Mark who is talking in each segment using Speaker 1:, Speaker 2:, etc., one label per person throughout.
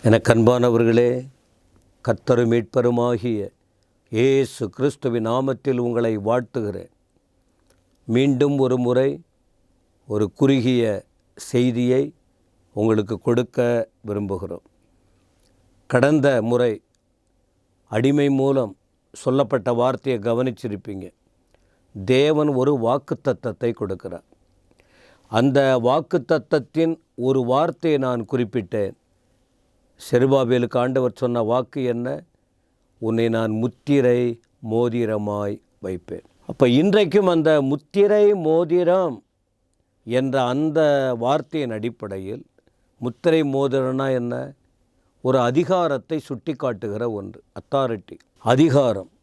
Speaker 1: எனக்கு அன்பானவர்களே, கர்த்தரும் மீட்பருமாகிய இயேசு கிறிஸ்துவின் நாமத்தில் உங்களை வாழ்த்துகிறேன். மீண்டும் ஒரு முறை ஒரு குறுகிய செய்தியை உங்களுக்கு கொடுக்க விரும்புகிறோம். கடந்த முறை அடிமை மூலம் சொல்லப்பட்ட வார்த்தையை கவனிச்சிருப்பீங்க. தேவன் ஒரு வாக்குத்தத்தத்தை கொடுக்கிறார். அந்த வாக்குத்தத்தத்தின் ஒரு வார்த்தையை நான் குறிப்பிட்டேன். செருபாபேலுக்கு ஆண்டவர் சொன்ன வாக்கு என்ன? உன்னை நான் முத்திரை மோதிரமாய் வைப்பேன். அப்போ இன்றைக்கும் அந்த முத்திரை மோதிரம் என்ற அந்த வார்த்தையின் அடிப்படையில் முத்திரை மோதிரம்னா என்ன? ஒரு அதிகாரத்தை சுட்டி காட்டுகிற ஒன்று. அத்தாரிட்டி, அதிகாரம்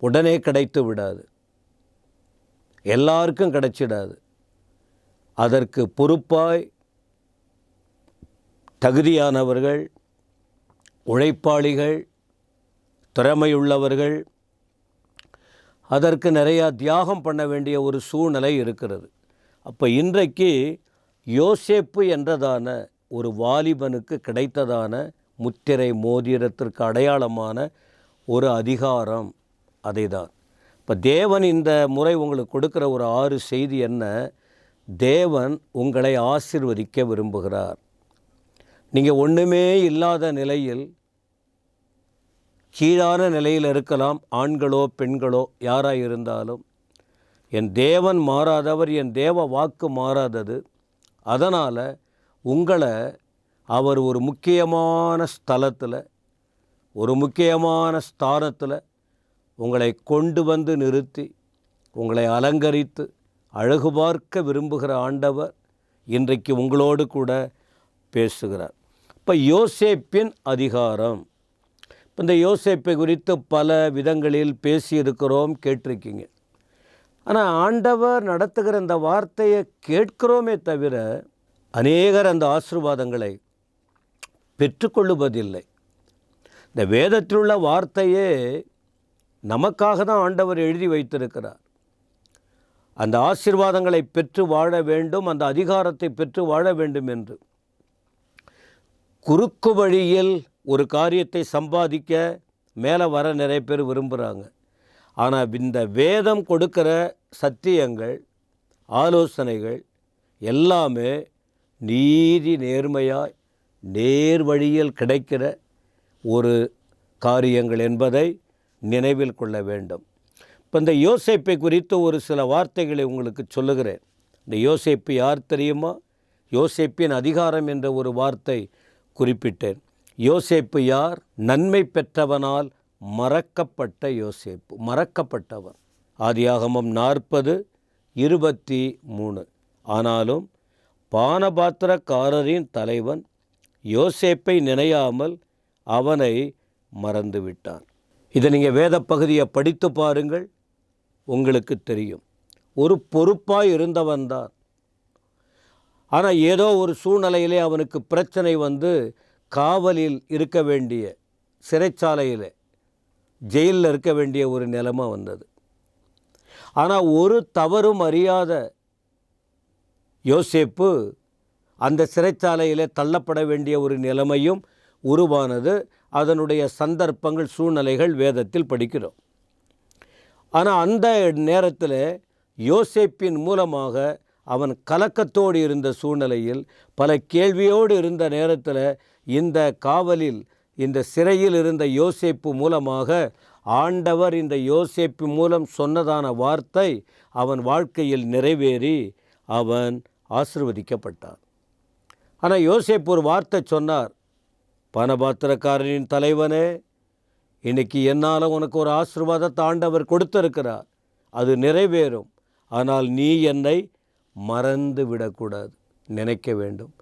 Speaker 1: உடனே கிடைத்து விடாது, எல்லாருக்கும் கிடைச்சிடாது. அதற்கு பொறுப்பாய் தகுதியானவர்கள், உழைப்பாளிகள், திறமையுள்ளவர்கள், அதற்கு நிறையா தியாகம் பண்ண வேண்டிய ஒரு சூழ்நிலை இருக்கிறது. அப்போ இன்றைக்கு யோசேப்பு என்றதான ஒரு வாலிபனுக்கு கிடைத்ததான முத்திரை மோதிரத்திற்கு அடையாளமான ஒரு அதிகாரம் அதை தான். இப்போ தேவன் இந்த முறை உங்களுக்கு கொடுக்குற ஒரு 6 செய்தி என்ன? தேவன் உங்களை ஆசீர்வதிக்க விரும்புகிறார். நீங்கள் ஒன்றுமே இல்லாத நிலையில், கீழான நிலையில் இருக்கலாம். ஆண்களோ பெண்களோ யாராக இருந்தாலும், என் தேவன் மாறாதவர், என் தேவ வாக்கு மாறாதது. அதனால் உங்களை அவர் ஒரு முக்கியமான ஸ்தலத்தில், ஒரு முக்கியமான ஸ்தானத்தில் உங்களை கொண்டு வந்து நிறுத்தி, உங்களை அலங்கரித்து அழகு பார்க்க விரும்புகிற ஆண்டவர் இன்றைக்கு உங்களோடு கூட பேசுகிறார். இப்போ யோசேப்பின் அதிகாரம். இப்போ இந்த யோசேப்பை குறித்து பல விதங்களில் பேசியிருக்கிறோம், கேட்டிருக்கீங்க. ஆனால் ஆண்டவர் நடத்துகிற இந்த வார்த்தையை கேட்கிறோமே தவிர அநேகர் அந்த ஆசீர்வாதங்களை பெற்றுக்கொள்ளுவதில்லை. இந்த வேதத்தில் உள்ள வார்த்தையே நமக்காக தான் ஆண்டவர் எழுதி வைத்திருக்கிறார். அந்த ஆசீர்வாதங்களை பெற்று வாழ வேண்டும், அந்த அதிகாரத்தை பெற்று வாழ வேண்டும் என்று. குறுக்கு வழியில் ஒரு காரியத்தை சம்பாதிக்க மேலே வர நிறைய பேர் விரும்புகிறாங்க. ஆனால் இந்த வேதம் கொடுக்கிற சத்தியங்கள், ஆலோசனைகள் எல்லாமே நீதி நேர்மையாய் நேர் வழியில் கிடைக்கிற ஒரு காரியங்கள் என்பதை நினைவில் கொள்ள வேண்டும். இப்போ இந்த யோசேப்பை குறித்து ஒரு சில வார்த்தைகளை உங்களுக்கு சொல்லுகிறேன். இந்த யோசேப்பு யார் தெரியுமா? யோசேப்பின் அதிகாரம் என்ற ஒரு வார்த்தை குறிப்பிட்டேன். யோசேப்பு யார்? நன்மை பெற்றவனால் மறக்கப்பட்ட யோசேப்பு, மறக்கப்பட்டவன். ஆதியாகமம் 40:23. ஆனாலும் பானபாத்திரக்காரரின் தலைவன் யோசேப்பை நினையாமல் அவனை மறந்துவிட்டான். இதை நீங்கள் வேத பகுதியை படித்து பாருங்கள், உங்களுக்கு தெரியும். ஒரு பொறுப்பாய் இருந்தவன்தான். ஆனால் ஏதோ ஒரு சூழ்நிலையிலே அவனுக்கு பிரச்சனை வந்து காவலில் இருக்க வேண்டிய, சிறைச்சாலையில், ஜெயிலில் இருக்க வேண்டிய ஒரு நிலைமை வந்தது. ஆனால் ஒரு தவறும் அறியாத யோசேப்பு அந்த சிறைச்சாலையில் தள்ளப்பட வேண்டிய ஒரு நிலைமையும் உருவானது. அதனுடைய சந்தர்ப்பங்கள், சூழ்நிலைகள் வேதத்தில் படிக்கிறோம். ஆனால் அந்த நேரத்தில் யோசேப்பின் மூலமாக அவன் கலக்கத்தோடு இருந்த சூழ்நிலையில், பல கேள்வியோடு இருந்த நேரத்தில், இந்த காவலில், இந்த சிறையில் இருந்த யோசேப்பு மூலமாக ஆண்டவர் இந்த யோசேப்பு மூலம் சொன்னதான வார்த்தை அவன் வாழ்க்கையில் நிறைவேறி அவன் ஆசீர்வதிக்கப்பட்டான். ஆனால் யோசேப்பு ஒரு வார்த்தை சொன்னார். பானபாத்திரக்காரனின் தலைவனே, இன்றைக்கி என்னால் உனக்கு ஒரு ஆசீர்வாதத்தை ஆண்டவர் கொடுத்திருக்கிறார், அது நிறைவேறும். ஆனால் நீ என்னை மறந்து விடக்கூடாது, நினைக்க வேண்டும்.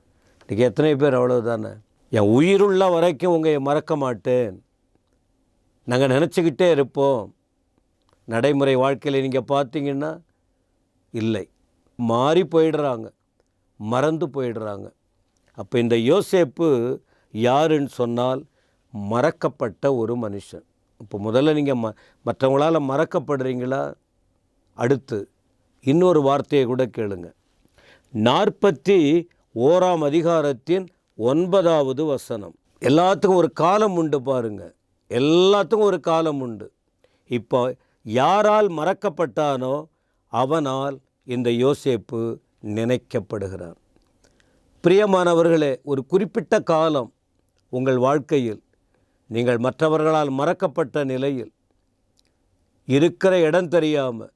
Speaker 1: இன்றைக்கி எத்தனை பேர் அவ்வளவுதானே? என் உயிருள்ள வரைக்கும் உங்களை மறக்க மாட்டேன், நாங்கள் நினச்சிக்கிட்டே இருப்போம். நடைமுறை வாழ்க்கையில் நீங்கள் பார்த்தீங்கன்னா இல்லை, மாறி போயிடுறாங்க, மறந்து போயிடுறாங்க. அப்போ இந்த யோசேப்பு யாருன்னு சொன்னால் மறக்கப்பட்ட ஒரு மனுஷன். இப்போ முதல்ல நீங்கள் மற்றவங்களால் மறக்கப்படுறீங்களா? அடுத்து இன்னொரு வார்த்தையை கூட கேளுங்க. ஓராம் அதிகாரத்தின் 9வது வசனம். எல்லாத்துக்கும் ஒரு காலம் உண்டு பாருங்க, எல்லாத்துக்கும் ஒரு காலம் உண்டு. இப்போ யாரால் மறக்கப்பட்டானோ அவனால் இந்த யோசேப்பு நினைக்கப்படுகிறார். பிரியமானவர்களே, ஒரு குறிப்பிட்ட காலம் உங்கள் வாழ்க்கையில் நீங்கள் மற்றவர்களால் மறக்கப்பட்ட நிலையில் இருக்கிற இடம் தெரியாமல்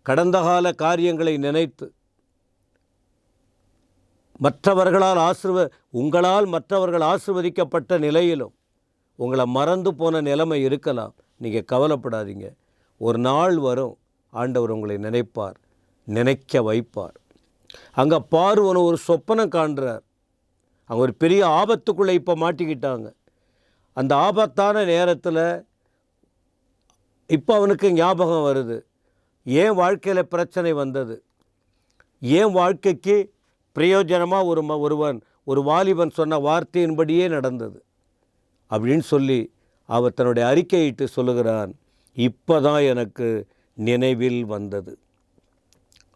Speaker 1: கடந்த கால காரியங்களை நினைத்து உங்களால் மற்றவர்கள் ஆசீர்வதிக்கப்பட்ட நிலையிலும் உங்களை மறந்து போன நிலைமை இருக்கலாம். நீங்கள் கவலைப்படாதீங்க. ஒரு நாள் வரும், ஆண்டவர் உங்களை நினைப்பார், நினைக்க வைப்பார். அங்கே பார்வோன் ஒரு சொப்பனம் காண்றார். அவங்க ஒரு பெரிய ஆபத்துக்குள்ளே இப்போ மாட்டிக்கிட்டாங்க. அந்த ஆபத்தான நேரத்தில் இப்போ அவனுக்கு ஞாபகம் வருது, ஏன் வாழ்க்கையில் பிரச்சனை வந்தது, ஏன் வாழ்க்கைக்கு பிரயோஜனமாக ஒரு வாலிபன் சொன்ன வார்த்தையின்படியே நடந்தது அப்படின்னு சொல்லி அவர் தன்னுடைய அறிக்கையிட்டு சொல்லுகிறான், இப்போ தான் எனக்கு நினைவில் வந்தது.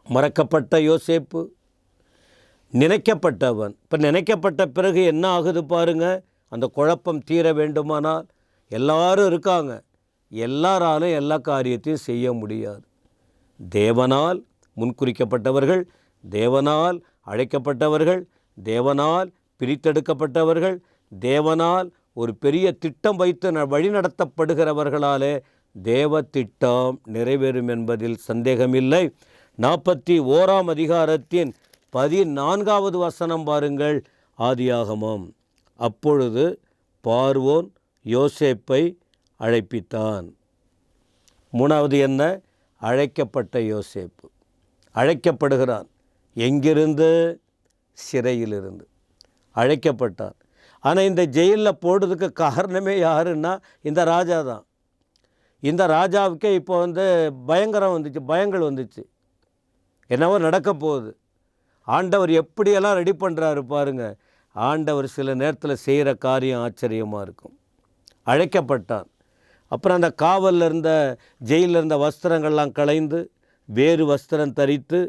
Speaker 1: மறக்கப்பட்ட யோசேப்பு நினைக்கப்பட்டவன். இப்போ நினைக்கப்பட்ட பிறகு என்ன ஆகுது பாருங்க. அந்த குழப்பம் தீர வேண்டுமானால் எல்லாரும் இருக்காங்க, எல்லாராலும் எல்லா காரியத்தையும் செய்ய முடியாது. தேவனால் முன்குறிக்கப்பட்டவர்கள், தேவனால் அழைக்கப்பட்டவர்கள், தேவனால் பிரித்தெடுக்கப்பட்டவர்கள், தேவனால் ஒரு பெரிய திட்டம் வைத்து வழிநடத்தப்படுகிறவர்களாலே தேவ திட்டம் நிறைவேறும் என்பதில் சந்தேகமில்லை. 41ஆம் அதிகாரத்தின் 14வது வசனம் பாருங்கள். ஆதியாகமம். அப்பொழுது பார்வோன் யோசேப்பை அழைப்பித்தான். 3வது என்ன? அழைக்கப்பட்ட யோசேப்பு அழைக்கப்படுகிறான். எங்கிருந்து? சிறையிலிருந்து அழைக்கப்பட்டான். ஆனால் இந்த ஜெயிலில் போடுறதுக்கு காரணமே யாருன்னா இந்த ராஜா தான். இந்த ராஜாவுக்கே இப்போ பயங்கள் வந்துச்சு. என்னவோ நடக்க போகுது. ஆண்டவர் எப்படியெல்லாம் ரெடி பண்ணுறாரு பாருங்க. ஆண்டவர் சில நேரத்தில் செய்கிற காரியம் ஆச்சரியமாக இருக்கும். அழைக்கப்பட்டான். அப்புறம் அந்த காவலில் இருந்த ஜெயிலில் இருந்த வஸ்திரங்கள்லாம் களைந்து வேறு வஸ்திரம் தரித்து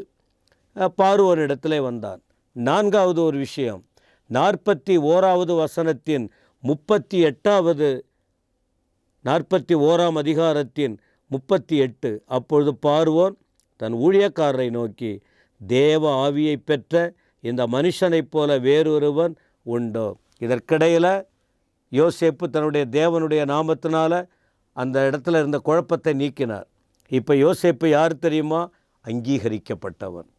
Speaker 1: பார்வோனிடத்திலே வந்தான். 4வது ஒரு விஷயம், 41வது வசனத்தின் 41ஆம் அதிகாரத்தின் 38. அப்பொழுது பார்வோன் தன் ஊழியக்காரரை நோக்கி, தேவ ஆவியை பெற்ற இந்த மனுஷனைப் போல வேறொருவன் உண்டோ? இதற்கிடையில் யோசேப்பு தன்னுடைய தேவனுடைய நாமத்தினால அந்த இடத்துல இருந்த குழப்பத்தை நீக்கினார். இப்போ யோசேப்பு யார் தெரியுமா? அங்கீகரிக்கப்பட்டவன்.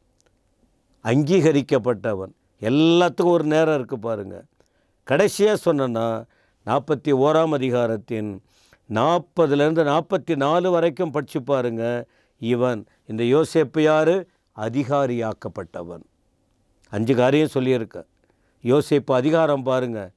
Speaker 1: எல்லாத்துக்கும் ஒரு நேரம் இருக்குது பாருங்கள். கடைசியாக சொன்னா 41ஆம் அதிகாரத்தின் 40லேருந்து 44 வரைக்கும் படித்து பாருங்க. இந்த யோசேப்பு யார்? அதிகாரியாக்கப்பட்டவன். 5 காரியம் சொல்லியிருக்க. யோசேப்பு அதிகாரம் பாருங்கள்.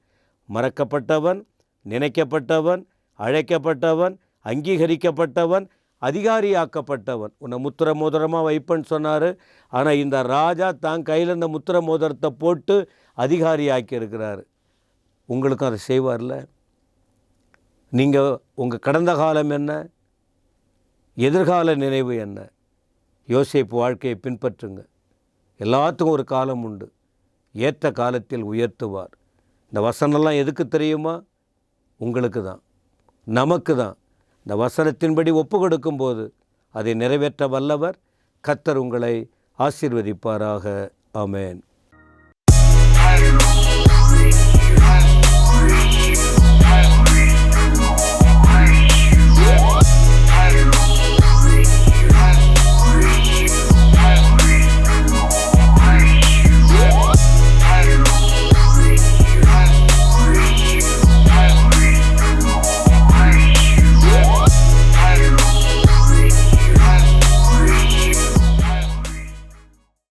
Speaker 1: மறக்கப்பட்டவன், நினைக்கப்பட்டவன், அழைக்கப்பட்டவன், அங்கீகரிக்கப்பட்டவன், அதிகாரியாக்கப்பட்டவன். உன்னை முத்திர மோதிரமாக வைப்பேன்னு சொன்னார். ஆனால் இந்த ராஜா தான் கையில் இந்த முத்திர மோதிரத்தை போட்டு அதிகாரியாக்கி இருக்கிறார். உங்களுக்கும் அதை செய்வார்ல? நீங்கள் உங்கள் கடந்த காலம் என்ன, எதிர்கால நினைவு என்ன? யோசேப்பு வாழ்க்கையை பின்பற்றுங்க. எல்லாத்துக்கும் ஒரு காலம் உண்டு. ஏற்ற காலத்தில் உயர்த்துவார். இந்த வசனம்லாம் எதுக்கு தெரியுமா? உங்களுக்கு தான், நமக்கு தான். இந்த வசனத்தின்படி ஒப்பு கொடுக்கும்போது அதை நிறைவேற்ற வல்லவர் கர்த்தர் உங்களை ஆசீர்வதிப்பாராக. ஆமென்.